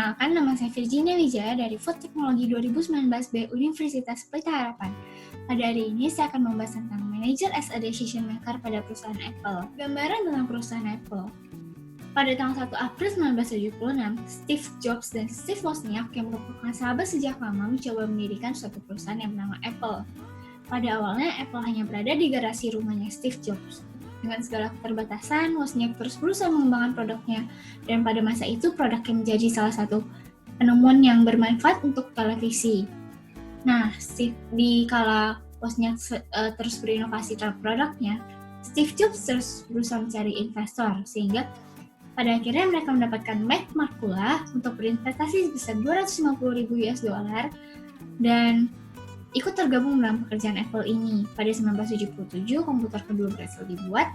Perkenalkan, nama saya Virginia Wijaya dari Food Technology 2019B Universitas Pelita Harapan. Pada hari ini saya akan membahas tentang Manager as a Decision Maker pada perusahaan Apple. Gambaran tentang perusahaan Apple. Pada tanggal 1 April 1976, Steve Jobs dan Steve Wozniak yang merupakan sahabat sejak lama mencoba mendirikan suatu perusahaan yang bernama Apple. Pada awalnya, Apple hanya berada di garasi rumahnya Steve Jobs. Dengan segala keterbatasan, Wozniak terus berusaha mengembangkan produknya, dan pada masa itu produknya menjadi salah satu penemuan yang bermanfaat untuk televisi. Nah, di kala Wozniak terus berinovasi terhadap produknya, Steve Jobs terus berusaha mencari investor, sehingga pada akhirnya mereka mendapatkan Mike Markula untuk berinvestasi sebesar $250,000 dan ikut tergabung dalam pekerjaan Apple ini. Pada 1977, komputer kedua berhasil dibuat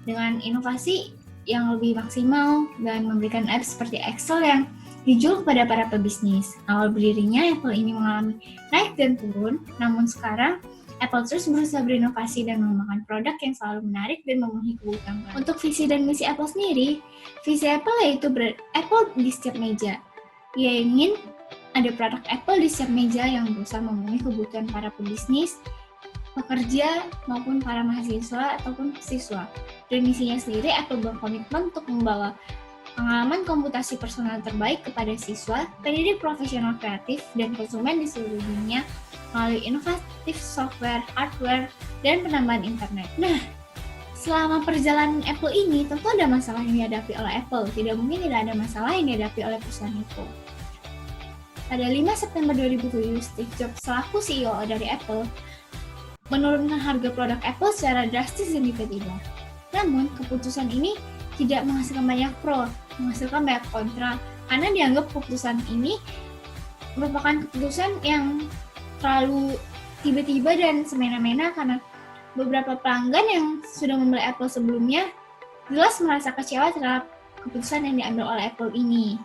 dengan inovasi yang lebih maksimal dan memberikan apps seperti Excel yang dijual kepada para pebisnis. Awal berdirinya, Apple ini mengalami naik dan turun, namun sekarang Apple terus berusaha berinovasi dan mengembangkan produk yang selalu menarik dan memenuhi kebutuhan. Untuk visi dan misi Apple sendiri, visi Apple yaitu Apple di setiap meja. Ia ingin ada produk Apple di setiap meja yang berusaha memenuhi kebutuhan para pebisnis, pekerja, maupun para mahasiswa ataupun siswa. Dan misinya sendiri, Apple berkomitmen untuk membawa pengalaman komputasi personal terbaik kepada siswa, pendidik profesional kreatif, dan konsumen di seluruh dunia melalui inovatif software, hardware, dan penambahan internet. Nah, selama perjalanan Apple ini, tentu ada masalah yang dihadapi oleh Apple. Tidak mungkin tidak ada masalah yang dihadapi oleh perusahaan itu. Pada 5 September 2007, Steve Jobs selaku CEO dari Apple menurunkan harga produk Apple secara drastis dan tiba-tiba. Namun, keputusan ini tidak menghasilkan banyak pro, menghasilkan banyak kontra, karena dianggap keputusan ini merupakan keputusan yang terlalu tiba-tiba dan semena-mena karena beberapa pelanggan yang sudah membeli Apple sebelumnya jelas merasa kecewa terhadap keputusan yang diambil oleh Apple ini.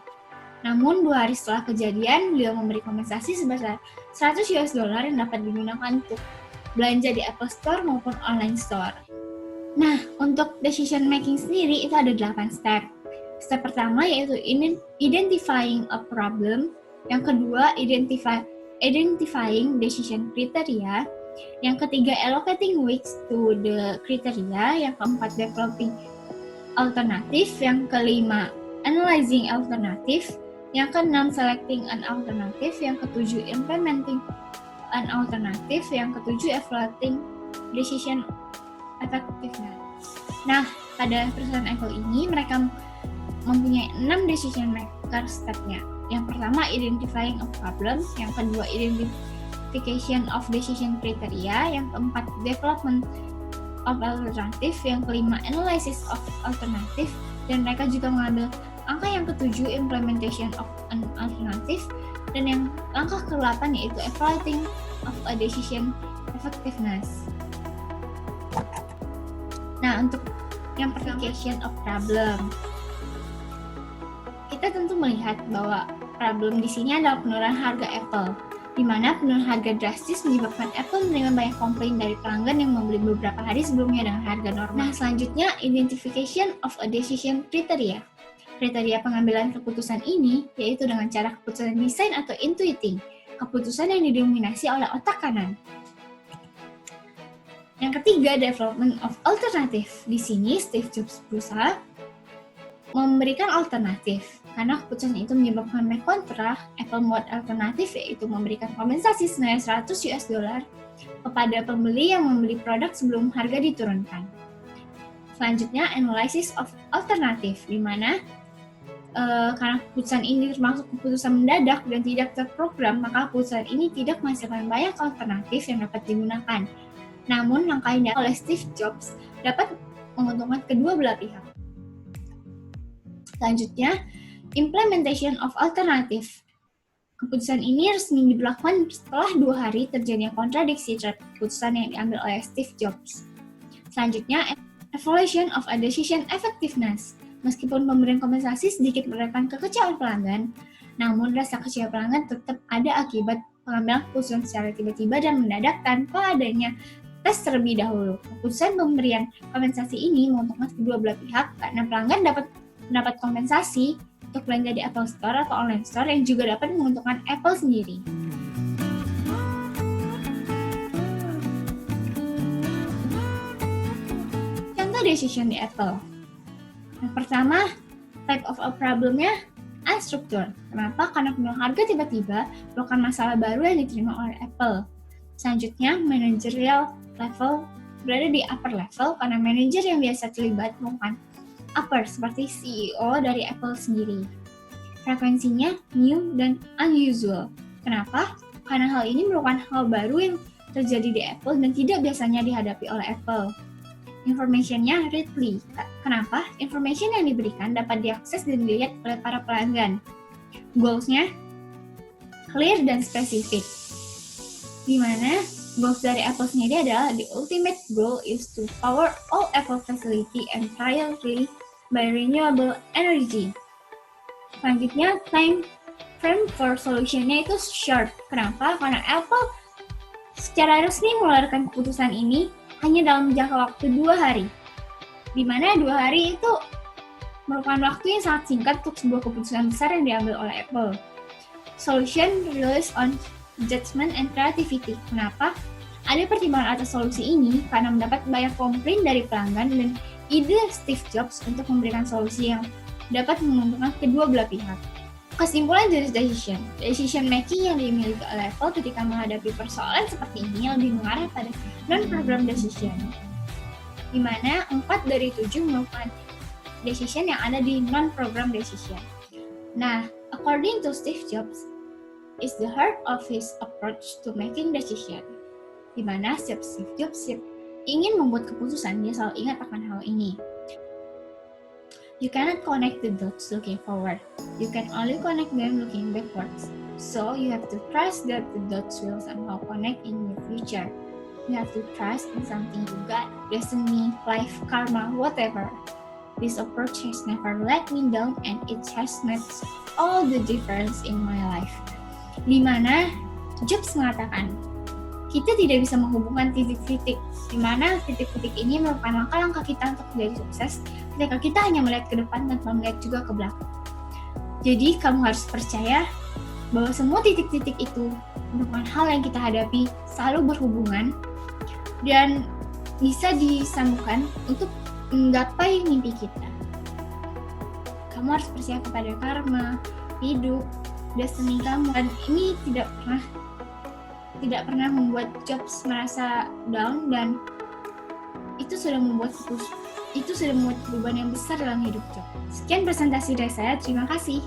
Namun, 2 hari setelah kejadian, beliau memberi kompensasi sebesar $100 yang dapat digunakan untuk belanja di Apple Store maupun online store. Nah, untuk decision making sendiri itu ada 8 step. Step pertama yaitu identifying a problem. Yang kedua, identifying decision criteria. Yang ketiga, allocating weights to the criteria. Yang keempat, developing alternative. Yang kelima, analyzing alternative. Yang keenam, selecting an alternative. Yang ketujuh, implementing an alternative. Yang ketujuh, evaluating decision effectiveness. Nah, pada perusahaan Apple ini, mereka mempunyai 6 decision maker step-nya. Yang pertama, identifying a problem. Yang kedua, identification of decision criteria. Yang keempat, development of alternative. Yang kelima, analysis of alternative. Dan mereka juga mengambil angka yang ketujuh, implementation of an alternative, dan yang langkah ke-8 yaitu evaluating of a decision effectiveness. Nah, untuk yang identification of problem, kita tentu melihat bahwa problem di sini adalah penurunan harga Apple, di mana penurunan harga drastis menyebabkan Apple menerima banyak komplain dari pelanggan yang membeli beberapa hari sebelumnya dengan harga normal. Nah, selanjutnya, identification of a decision criteria. Kriteria pengambilan keputusan ini yaitu dengan cara keputusan desain atau intuiting, keputusan yang didominasi oleh otak kanan. Yang ketiga, development of alternative. Di sini Steve Jobs berusaha memberikan alternatif. Karena keputusan itu menyebabkan banyak kontra, Apple membuat alternatif yaitu memberikan kompensasi senilai $100 kepada pembeli yang membeli produk sebelum harga diturunkan. Selanjutnya, analysis of alternative, di mana karena keputusan ini termasuk keputusan mendadak dan tidak terprogram, maka keputusan ini tidak menghasilkan banyak alternatif yang dapat digunakan. Namun, langkah yang diambil oleh Steve Jobs dapat menguntungkan kedua belah pihak. Selanjutnya, implementation of alternative. Keputusan ini resmi diberlakukan setelah 2 hari terjadinya kontradiksi terhadap keputusan yang diambil oleh Steve Jobs. Selanjutnya, evaluation of a decision effectiveness. Meskipun pemberian kompensasi sedikit meredakan kekecewaan pelanggan, namun rasa kecewa pelanggan tetap ada akibat pengambilan keputusan secara tiba-tiba dan mendadak tanpa adanya tes terlebih dahulu. Keputusan pemberian kompensasi ini menguntungkan kedua belah pihak karena pelanggan dapat kompensasi untuk belanja di Apple Store atau online store yang juga dapat menguntungkan Apple sendiri. Contoh decision di Apple. Yang pertama, type of a problemnya unstructured. Kenapa? Karena penurunan harga tiba-tiba merupakan masalah baru yang diterima oleh Apple. Selanjutnya, managerial level berada di upper level karena manajer yang biasa terlibat merupakan upper seperti CEO dari Apple sendiri. Frekuensinya new dan unusual. Kenapa? Karena hal ini merupakan hal baru yang terjadi di Apple dan tidak biasanya dihadapi oleh Apple. Information-nya readily. Kenapa? Information yang diberikan dapat diakses dan dilihat oleh para pelanggan. Goals-nya clear dan spesifik. Di mana goals dari Apple sendiri adalah the ultimate goal is to power all Apple facility entirely by renewable energy. Selanjutnya, time frame for solution-nya itu short. Kenapa? Karena Apple secara resmi mengeluarkan keputusan ini hanya dalam jangka waktu 2 hari. Di mana 2 hari itu merupakan waktu yang sangat singkat untuk sebuah keputusan besar yang diambil oleh Apple. Solution relies on judgment and creativity. Kenapa? Ada pertimbangan atas solusi ini karena mendapat banyak komplain dari pelanggan dan ide Steve Jobs untuk memberikan solusi yang dapat menguntungkan kedua belah pihak. Kesimpulan dari decision making yang dimiliki oleh Apple ketika menghadapi persoalan seperti ini lebih mengarah pada non-program decision, di mana 4 dari 7 merupakan decision yang ada di non-program decision. Nah, according to Steve Jobs, is the heart of his approach to making decision, di mana Steve Jobs ingin membuat keputusan, dia selalu ingat akan hal ini. You cannot connect the dots looking forward. You can only connect them looking backwards. So you have to trust that the dots will somehow connect in the future. You have to trust in something you got, destiny, life, karma, whatever. This approach has never let me down and it has made all the difference in my life. Di mana Jobs mengatakan, kita tidak bisa menghubungkan titik-titik, di mana titik-titik ini merupakan langkah-langkah kita untuk menjadi sukses ketika kita hanya melihat ke depan tanpa melihat juga ke belakang. Jadi kamu harus percaya bahwa semua titik-titik itu merupakan hal yang kita hadapi selalu berhubungan dan bisa disambungkan untuk menggapai mimpi kita. Kamu harus percaya kepada karma, hidup, destiny kamu, dan ini tidak pernah membuat Jobs merasa down dan itu sudah membuat perubahan yang besar dalam hidup Jobs. Sekian presentasi dari saya, terima kasih.